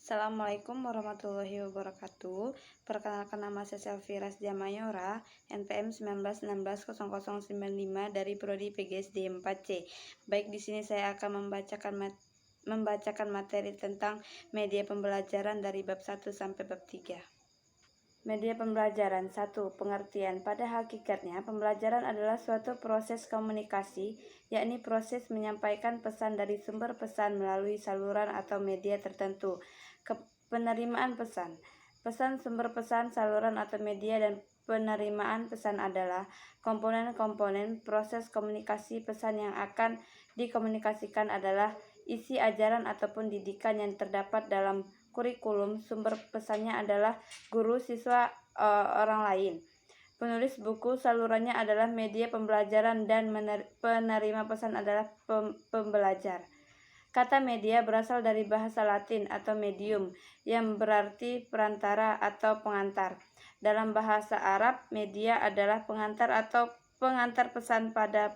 Assalamualaikum warahmatullahi wabarakatuh. Perkenalkan, nama saya Selvira Jamayora, NPM 19160095 dari Prodi PGSD 4C. Baik, di sini saya akan membacakan materi tentang media pembelajaran dari bab 1 sampai bab 3. Media pembelajaran 1. Pengertian. Pada hakikatnya, pembelajaran adalah suatu proses komunikasi, yakni proses menyampaikan pesan dari sumber pesan melalui saluran atau media tertentu. Penerimaan pesan. Pesan, sumber pesan, saluran atau media, dan penerimaan pesan adalah komponen-komponen proses komunikasi. Pesan yang akan dikomunikasikan adalah isi ajaran ataupun didikan yang terdapat dalam kurikulum. Sumber pesannya adalah guru, siswa, orang lain. Penulis buku. Salurannya adalah media pembelajaran, dan penerima pesan adalah pembelajar. Kata media berasal dari bahasa Latin atau medium, yang berarti perantara atau pengantar. Dalam bahasa Arab, media adalah pengantar atau pengantar pesan pada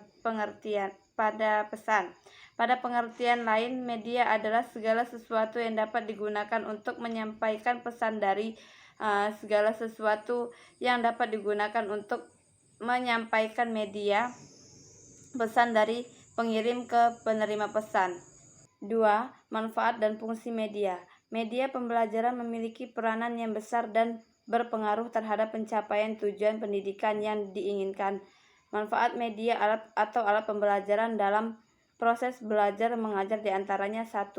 pesan. Pada pengertian lain, media adalah segala sesuatu yang dapat digunakan untuk menyampaikan pesan dari segala sesuatu yang dapat digunakan untuk menyampaikan media pesan dari pengirim ke penerima pesan. 2. Manfaat dan fungsi media. Media pembelajaran memiliki peranan yang besar dan berpengaruh terhadap pencapaian tujuan pendidikan yang diinginkan. Manfaat media alat pembelajaran dalam proses belajar mengajar diantaranya: 1.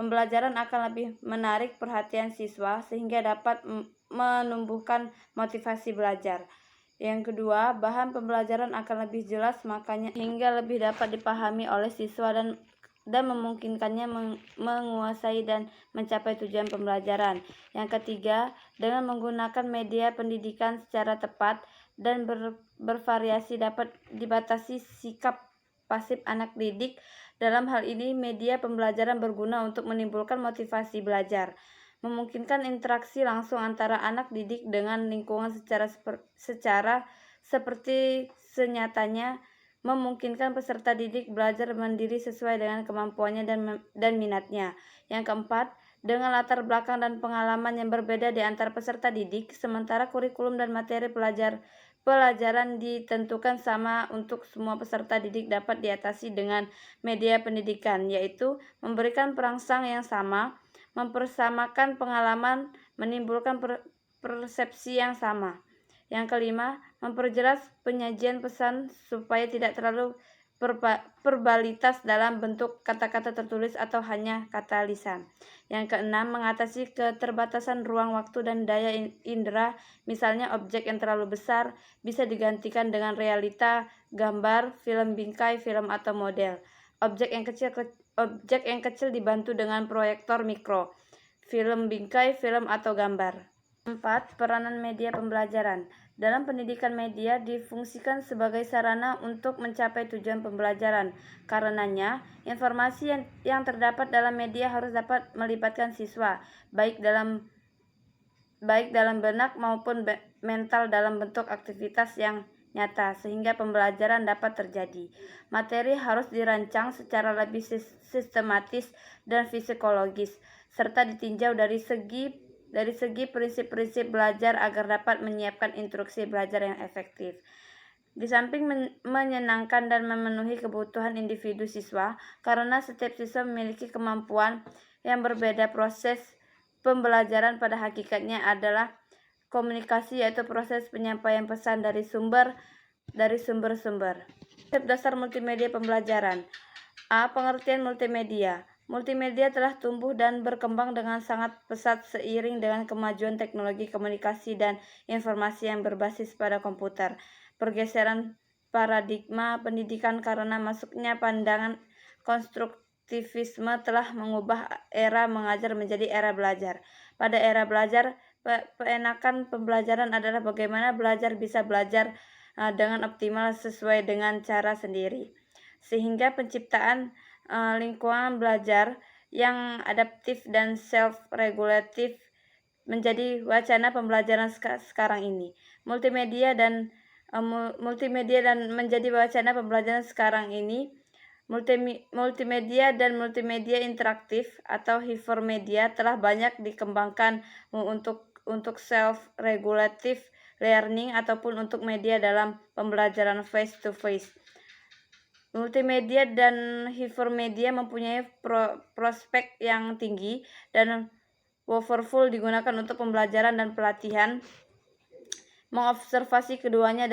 Pembelajaran akan lebih menarik perhatian siswa sehingga dapat menumbuhkan motivasi belajar. Yang kedua, bahan pembelajaran akan lebih jelas makanya hingga lebih dapat dipahami oleh siswa dan memungkinkannya menguasai dan mencapai tujuan pembelajaran. Yang ketiga, dengan menggunakan media pendidikan secara tepat dan bervariasi dapat dibatasi sikap pasif anak didik. Dalam hal ini, media pembelajaran berguna untuk menimbulkan motivasi belajar, memungkinkan interaksi langsung antara anak didik dengan lingkungan secara seperti senyatanya, memungkinkan peserta didik belajar mandiri sesuai dengan kemampuannya dan minatnya. Yang keempat, dengan latar belakang dan pengalaman yang berbeda di antara peserta didik, sementara kurikulum dan materi pelajaran ditentukan sama untuk semua peserta didik, dapat diatasi dengan media pendidikan, yaitu memberikan perangsang yang sama, mempersamakan pengalaman, menimbulkan persepsi yang sama. Yang kelima, memperjelas penyajian pesan supaya tidak terlalu verbalitas dalam bentuk kata-kata tertulis atau hanya kata lisan. Yang keenam, mengatasi keterbatasan ruang, waktu, dan daya indera. Misalnya, objek yang terlalu besar bisa digantikan dengan realita, gambar, film bingkai, film atau model. Objek yang kecil dibantu dengan proyektor mikro, film bingkai, film atau gambar. 4. Peranan media pembelajaran. Dalam pendidikan, media difungsikan sebagai sarana untuk mencapai tujuan pembelajaran. Karenanya, informasi yang terdapat dalam media harus dapat melibatkan siswa, baik dalam benak maupun mental dalam bentuk aktivitas yang nyata, sehingga pembelajaran dapat terjadi. Materi harus dirancang secara lebih sistematis dan psikologis, serta ditinjau dari segi prinsip-prinsip belajar agar dapat menyiapkan instruksi belajar yang efektif. Di samping menyenangkan dan memenuhi kebutuhan individu siswa, karena setiap siswa memiliki kemampuan yang berbeda, proses pembelajaran pada hakikatnya adalah komunikasi, yaitu proses penyampaian pesan dari sumber-sumber. Konsep dasar multimedia pembelajaran. A. Pengertian multimedia. Multimedia telah tumbuh dan berkembang dengan sangat pesat seiring dengan kemajuan teknologi komunikasi dan informasi yang berbasis pada komputer. Pergeseran paradigma pendidikan karena masuknya pandangan konstruktivisme telah mengubah era mengajar menjadi era belajar. Pada era belajar, peenakan pembelajaran adalah bagaimana belajar bisa belajar dengan optimal sesuai dengan cara sendiri, sehingga penciptaan lingkungan belajar yang adaptif dan self-regulatif menjadi wacana pembelajaran sekarang ini. Multimedia dan menjadi wacana pembelajaran sekarang ini Multimedia dan multimedia interaktif atau hypermedia telah banyak dikembangkan untuk self-regulative learning ataupun untuk media dalam pembelajaran face-to-face. Multimedia dan hypermedia mempunyai prospek yang tinggi dan powerful digunakan untuk pembelajaran dan pelatihan, mengobservasi keduanya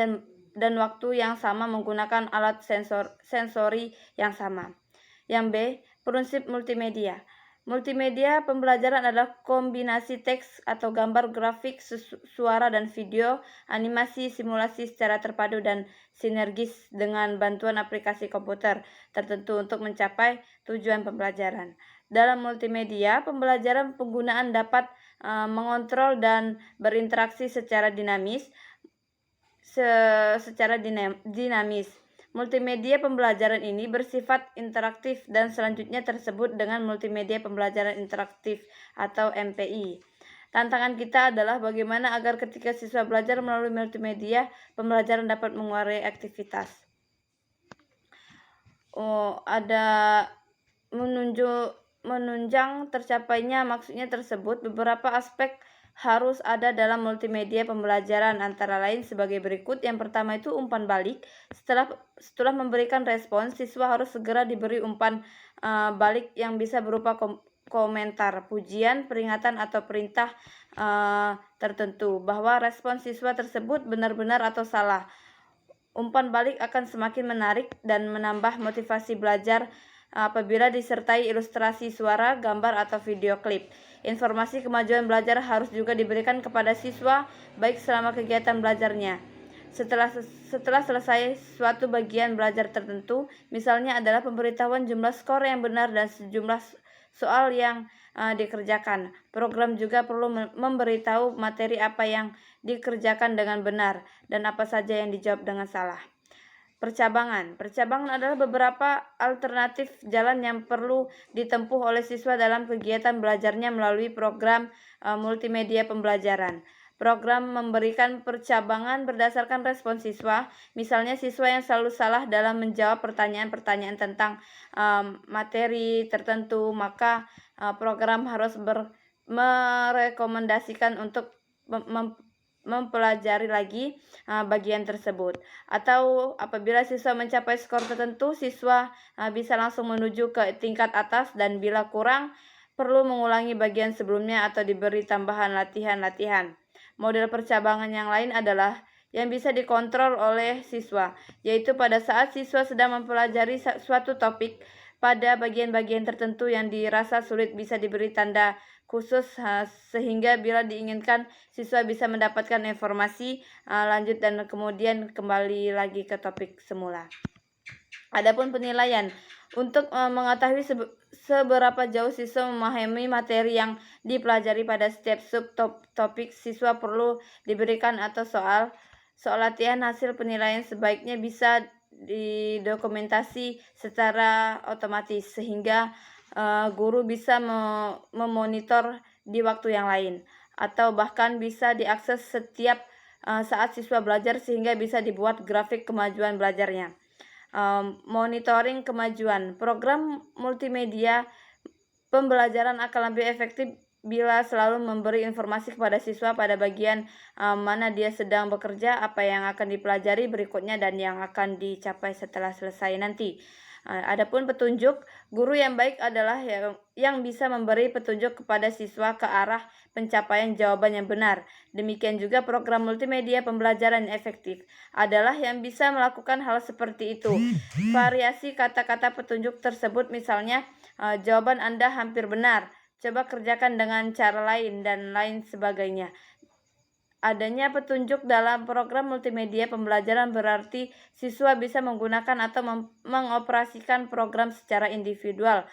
dan waktu yang sama menggunakan alat sensori yang sama. Yang B, prinsip multimedia. Multimedia pembelajaran adalah kombinasi teks atau gambar, grafik, suara dan video, animasi, simulasi secara terpadu dan sinergis dengan bantuan aplikasi komputer tertentu untuk mencapai tujuan pembelajaran. Dalam multimedia, pembelajaran penggunaan dapat mengontrol dan berinteraksi secara dinamis. Multimedia pembelajaran ini bersifat interaktif dan selanjutnya tersebut dengan multimedia pembelajaran interaktif atau MPI. Tantangan kita adalah bagaimana agar ketika siswa belajar melalui multimedia, pembelajaran dapat menguasai aktivitas. Ada menunjang tercapainya maksudnya tersebut, beberapa aspek harus ada dalam multimedia pembelajaran, antara lain sebagai berikut. Yang pertama itu umpan balik. Setelah memberikan respons, siswa harus segera diberi umpan balik yang bisa berupa komentar, pujian, peringatan atau perintah tertentu bahwa respons siswa tersebut benar-benar atau salah. Umpan balik akan semakin menarik dan menambah motivasi belajar apabila disertai ilustrasi suara, gambar, atau video klip. Informasi kemajuan belajar harus juga diberikan kepada siswa baik selama kegiatan belajarnya. Setelah selesai suatu bagian belajar tertentu, misalnya adalah pemberitahuan jumlah skor yang benar dan sejumlah soal yang dikerjakan. Program juga perlu memberitahu materi apa yang dikerjakan dengan benar dan apa saja yang dijawab dengan salah. Percabangan adalah beberapa alternatif jalan yang perlu ditempuh oleh siswa dalam kegiatan belajarnya melalui program multimedia pembelajaran. Program memberikan percabangan berdasarkan respons siswa. Misalnya siswa yang selalu salah dalam menjawab pertanyaan-pertanyaan tentang materi tertentu, maka program harus merekomendasikan untuk mempelajari lagi bagian tersebut. Atau apabila siswa mencapai skor tertentu, siswa bisa langsung menuju ke tingkat atas, dan bila kurang perlu mengulangi bagian sebelumnya atau diberi tambahan latihan-latihan. Model percabangan yang lain adalah yang bisa dikontrol oleh siswa, yaitu pada saat siswa sedang mempelajari suatu topik, pada bagian-bagian tertentu yang dirasa sulit bisa diberi tanda khusus sehingga bila diinginkan siswa bisa mendapatkan informasi lanjut dan kemudian kembali lagi ke topik semula. Adapun penilaian, untuk mengetahui seberapa jauh siswa memahami materi yang dipelajari pada setiap subtopik, siswa perlu diberikan atau soal latihan. Hasil penilaian sebaiknya bisa didokumentasi secara otomatis sehingga guru bisa memonitor di waktu yang lain, atau bahkan bisa diakses setiap saat siswa belajar sehingga bisa dibuat grafik kemajuan belajarnya. Monitoring kemajuan. Program multimedia pembelajaran akan lebih efektif bila selalu memberi informasi kepada siswa pada bagian mana dia sedang bekerja, apa yang akan dipelajari berikutnya, dan yang akan dicapai setelah selesai nanti. Adapun petunjuk, guru yang baik adalah yang bisa memberi petunjuk kepada siswa ke arah pencapaian jawaban yang benar. Demikian juga program multimedia pembelajaran yang efektif adalah yang bisa melakukan hal seperti itu. Variasi kata-kata petunjuk tersebut, misalnya jawaban Anda hampir benar, coba kerjakan dengan cara lain, dan lain sebagainya. Adanya petunjuk dalam program multimedia pembelajaran berarti siswa bisa menggunakan atau mengoperasikan program secara individual,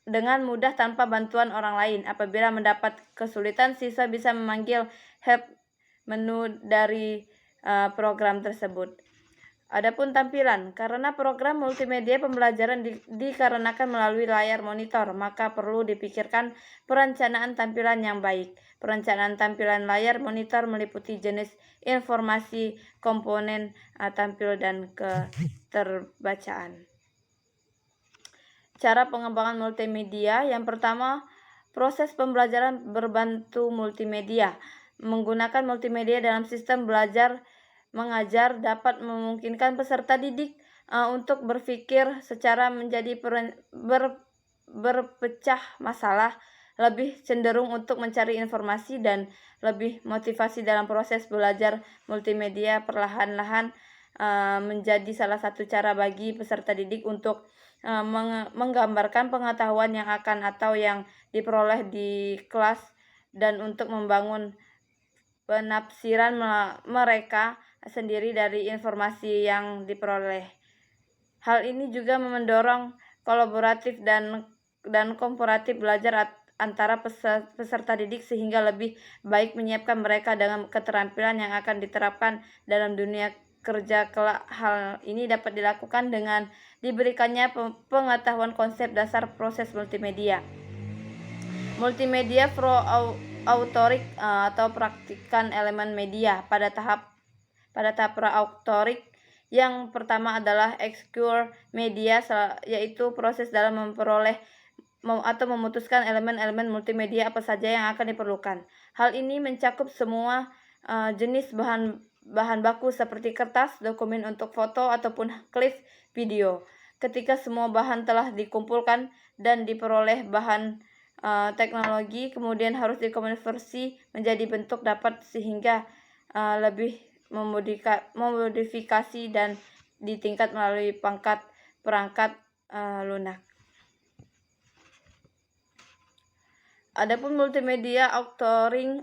dengan mudah tanpa bantuan orang lain. Apabila mendapat kesulitan, siswa bisa memanggil help menu dari program tersebut. Adapun tampilan, karena program multimedia pembelajaran dikarenakan melalui layar monitor, maka perlu dipikirkan perencanaan tampilan yang baik. Perencanaan tampilan layar monitor meliputi jenis informasi, komponen tampil, dan keterbacaan. Cara pengembangan multimedia, yang pertama, proses pembelajaran berbantu multimedia. Menggunakan multimedia dalam sistem belajar mengajar dapat memungkinkan peserta didik untuk berpikir secara menjadi berpecah masalah, lebih cenderung untuk mencari informasi, dan lebih motivasi dalam proses belajar multimedia. Perlahan-lahan menjadi salah satu cara bagi peserta didik untuk menggambarkan pengetahuan yang akan atau yang diperoleh di kelas, dan untuk membangun penafsiran mereka sendiri dari informasi yang diperoleh. Hal ini juga mendorong kolaboratif dan komparatif belajar antara peserta didik, sehingga lebih baik menyiapkan mereka dengan keterampilan yang akan diterapkan dalam dunia kerja kelak. Hal ini dapat dilakukan dengan diberikannya pengetahuan konsep dasar proses multimedia. Multimedia pra-autorik atau praktikan elemen media. Pada tahap pra-autorik, yang pertama adalah execute media, yaitu proses dalam memperoleh atau memutuskan elemen-elemen multimedia apa saja yang akan diperlukan. Hal ini mencakup semua jenis bahan baku seperti kertas, dokumen untuk foto, ataupun klip video. Ketika semua bahan telah dikumpulkan dan diperoleh, bahan teknologi kemudian harus dikonversi menjadi bentuk dapat, sehingga lebih memodifikasi dan ditingkat melalui perangkat lunak. Adapun multimedia authoring,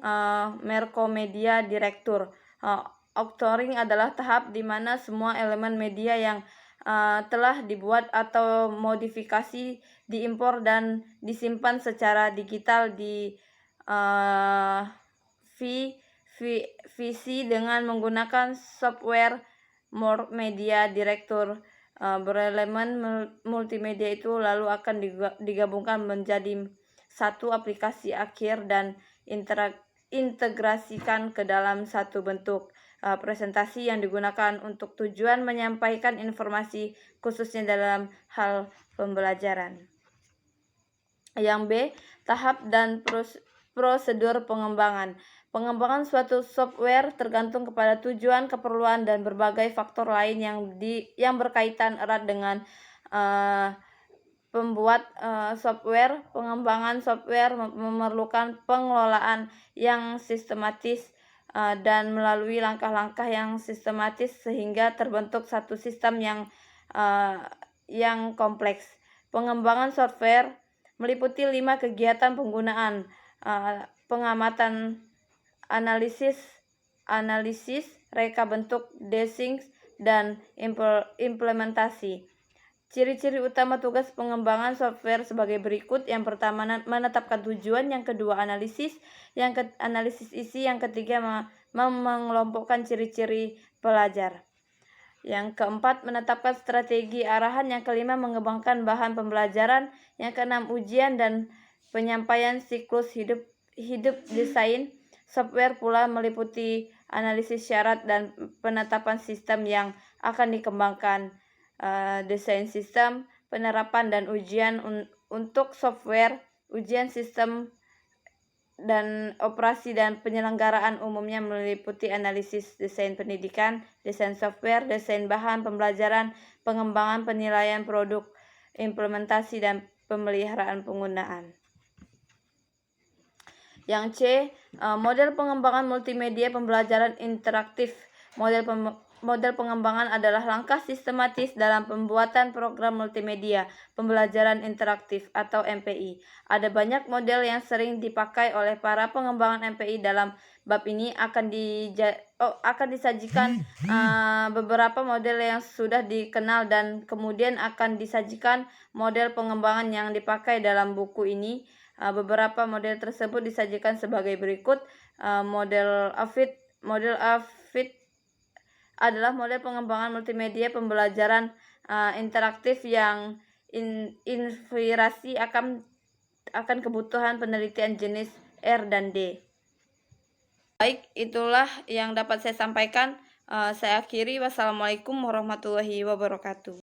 Mercomedia Director. Authoring adalah tahap di mana semua elemen media yang telah dibuat atau modifikasi diimpor dan disimpan secara digital di VC dengan menggunakan software Media Director. Berelemen multimedia itu lalu akan digabungkan menjadi satu aplikasi akhir dan integrasikan ke dalam satu bentuk presentasi yang digunakan untuk tujuan menyampaikan informasi, khususnya dalam hal pembelajaran. Yang B, tahap dan prosedur pengembangan. Pengembangan suatu software tergantung kepada tujuan, keperluan, dan berbagai faktor lain yang berkaitan erat dengan pembuat software. Pengembangan software memerlukan pengelolaan yang sistematis dan melalui langkah-langkah yang sistematis, sehingga terbentuk satu sistem yang kompleks. Pengembangan software meliputi 5 kegiatan penggunaan: pengamatan, analisis, reka bentuk, design, dan implementasi. Ciri-ciri utama tugas pengembangan software sebagai berikut. Yang pertama, menetapkan tujuan. Yang kedua, analisis. Analisis isi. Yang ketiga, mengelompokkan ciri-ciri pelajar. Yang keempat, menetapkan strategi arahan. Yang kelima, mengembangkan bahan pembelajaran. Yang keenam, ujian dan penyampaian siklus hidup desain. Software pula meliputi analisis syarat dan penetapan sistem yang akan dikembangkan, desain sistem, penerapan dan ujian untuk software, ujian sistem dan operasi dan penyelenggaraan umumnya meliputi analisis desain pendidikan, desain software, desain bahan pembelajaran, pengembangan penilaian produk, implementasi, dan pemeliharaan penggunaan. Yang C, model pengembangan multimedia pembelajaran interaktif. Model pengembangan adalah langkah sistematis dalam pembuatan program multimedia pembelajaran interaktif atau MPI. Ada banyak model yang sering dipakai oleh para pengembangan MPI. Dalam bab ini akan disajikan beberapa model yang sudah dikenal, dan kemudian akan disajikan model pengembangan yang dipakai dalam buku ini. Beberapa model tersebut disajikan sebagai berikut: model adalah model pengembangan multimedia pembelajaran interaktif yang inspirasi akan kebutuhan penelitian jenis R dan D. Baik, itulah yang dapat saya sampaikan. Saya akhiri. Wassalamualaikum warahmatullahi wabarakatuh.